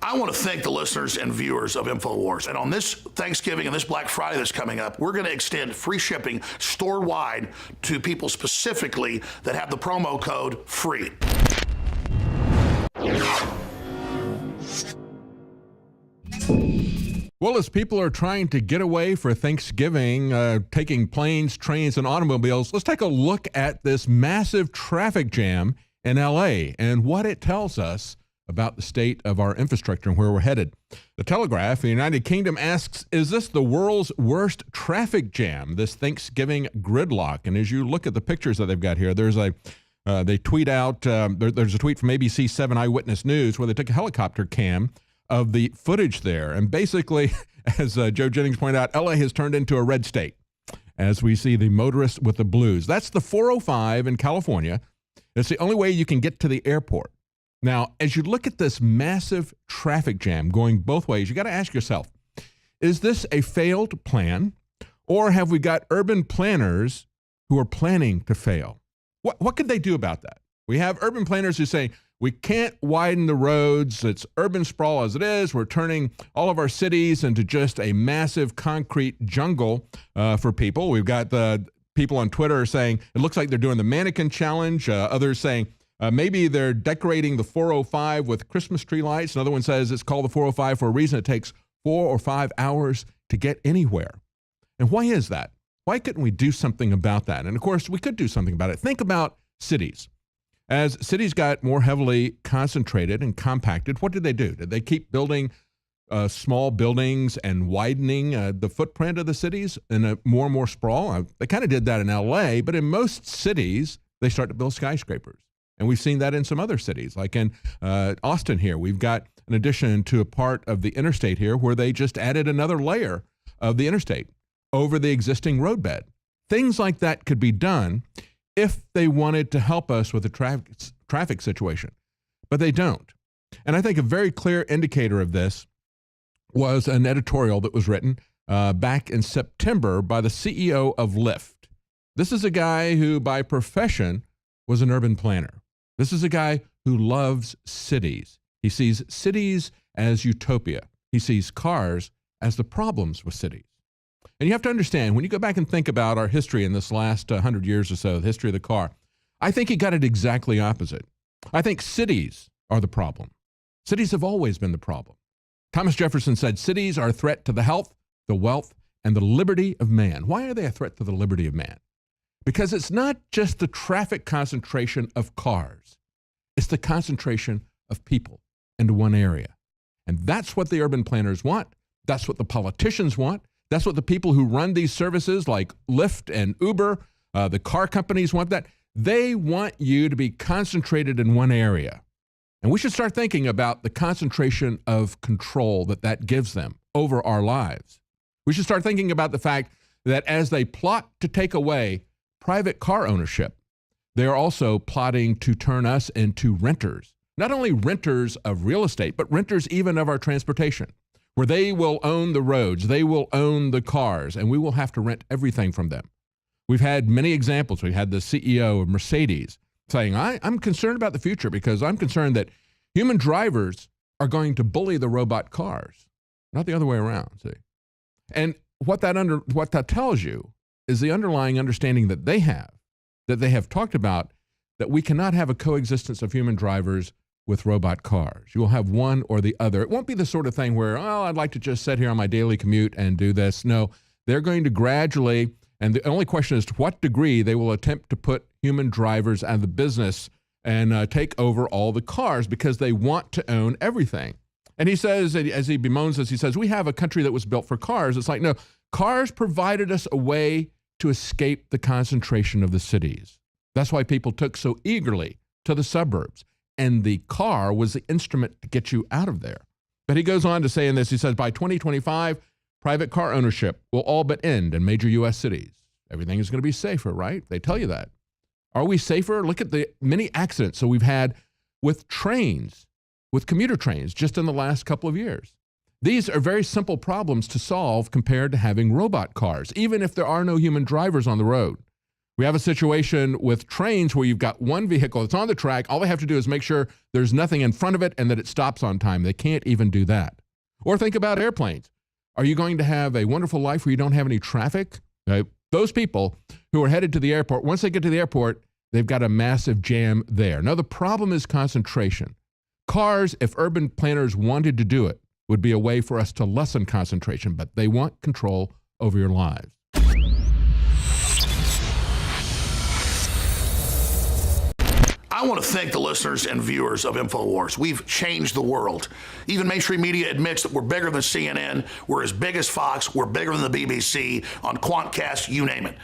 I want to thank the listeners and viewers of Infowars. And on this Thanksgiving and this Black Friday that's coming up, we're going to extend free shipping store-wide to people specifically that have the promo code FREE. Well, as people are trying to get away for Thanksgiving, taking planes, trains, and automobiles, let's take a look at this massive traffic jam in L.A. and what it tells us about the state of our infrastructure and where we're headed. The Telegraph, the United Kingdom, asks, is this the world's worst traffic jam, this Thanksgiving gridlock? And as you look at the pictures that they've got here, there's they tweet out, there's a tweet from ABC 7 Eyewitness News where they took a helicopter cam of the footage there. And basically, as Joe Jennings pointed out, LA has turned into a red state as we see the motorists with the blues. That's the 405 in California. It's the only way you can get to the airport. Now, as you look at this massive traffic jam going both ways, you got to ask yourself, is this a failed plan, or have we got urban planners who are planning to fail? What could they do about that? We have urban planners who say, we can't widen the roads. It's urban sprawl as it is. We're turning all of our cities into just a massive concrete jungle for people. We've got the people on Twitter saying it looks like they're doing the mannequin challenge. Others saying maybe they're decorating the 405 with Christmas tree lights. Another one says it's called the 405 for a reason. It takes 4 or 5 hours to get anywhere. And why is that? Why couldn't we do something about that? And of course, we could do something about it. Think about cities. As cities got more heavily concentrated and compacted, what did they do? Did they keep building small buildings and widening the footprint of the cities in a more and more sprawl? They kind of did that in LA, but in most cities, they start to build skyscrapers. And we've seen that in some other cities, like in Austin here. We've got an addition to a part of the interstate here where they just added another layer of the interstate over the existing roadbed. Things like that could be done if they wanted to help us with the traffic situation, but they don't. And I think a very clear indicator of this was an editorial that was written back in September by the CEO of Lyft. This is a guy who by profession was an urban planner. This is a guy who loves cities. He sees cities as utopia. He sees cars as the problems with cities. And you have to understand, when you go back and think about our history in this last 100 years or so, the history of the car, I think he got it exactly opposite. I think cities are the problem. Cities have always been the problem. Thomas Jefferson said, cities are a threat to the health, the wealth, and the liberty of man. Why are they a threat to the liberty of man? Because it's not just the traffic concentration of cars. It's the concentration of people into one area. And that's what the urban planners want. That's what the politicians want. That's what the people who run these services like Lyft and Uber, the car companies want that. They want you to be concentrated in one area. And we should start thinking about the concentration of control that gives them over our lives. We should start thinking about the fact that as they plot to take away private car ownership, they're also plotting to turn us into renters. Not only renters of real estate, but renters even of our transportation, where they will own the roads, they will own the cars, and we will have to rent everything from them. We've had many examples. We had the CEO of Mercedes saying, I'm concerned about the future because I'm concerned that human drivers are going to bully the robot cars, not the other way around, see? And what that tells you is the underlying understanding that they have talked about, that we cannot have a coexistence of human drivers with robot cars. You will have one or the other. It won't be the sort of thing where, I'd like to just sit here on my daily commute and do this. No, they're going to gradually, and the only question is to what degree they will attempt to put human drivers out of the business and take over all the cars because they want to own everything. And he says, as he bemoans this, he says, we have a country that was built for cars. It's like, no, cars provided us a way to escape the concentration of the cities. That's why people took so eagerly to the suburbs. And the car was the instrument to get you out of there. But he goes on to say in this, he says, by 2025, private car ownership will all but end in major U.S. cities. Everything is going to be safer, right? They tell you that. Are we safer? Look at the many accidents that we've had with trains, with commuter trains, just in the last couple of years. These are very simple problems to solve compared to having robot cars, even if there are no human drivers on the road. We have a situation with trains where you've got one vehicle that's on the track. All they have to do is make sure there's nothing in front of it and that it stops on time. They can't even do that. Or think about airplanes. Are you going to have a wonderful life where you don't have any traffic? Those people who are headed to the airport, once they get to the airport, they've got a massive jam there. Now, the problem is concentration. Cars, if urban planners wanted to do it, would be a way for us to lessen concentration, but they want control over your lives. I want to thank the listeners and viewers of Infowars. We've changed the world. Even mainstream media admits that we're bigger than CNN, we're as big as Fox, we're bigger than the BBC, on Quantcast, you name it.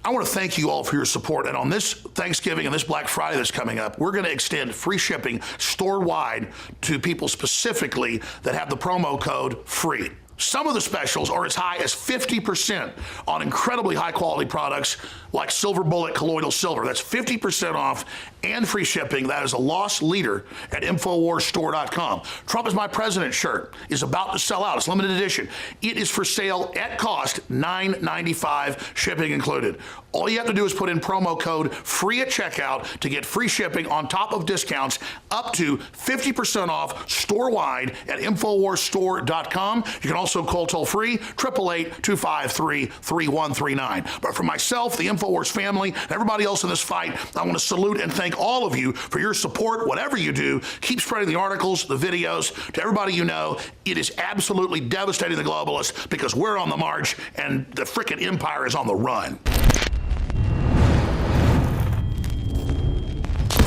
I want to thank you all for your support. And on this Thanksgiving and this Black Friday that's coming up, we're going to extend free shipping store-wide to people specifically that have the promo code FREE. Some of the specials are as high as 50% on incredibly high-quality products like Silver Bullet Colloidal Silver. That's 50% off and free shipping. That is a loss leader at InfoWarsStore.com. Trump is My President shirt is about to sell out. It's limited edition. It is for sale at cost, $9.95, shipping included. All you have to do is put in promo code FREE at checkout to get free shipping on top of discounts up to 50% off store-wide at InfoWarsStore.com. You can also call toll-free 888-253-3139. But for myself, the Infowars family, and everybody else in this fight, I want to salute and thank all of you for your support. Whatever you do, keep spreading the articles, the videos to everybody you know. It is absolutely devastating the globalists because we're on the march and the frickin' empire is on the run.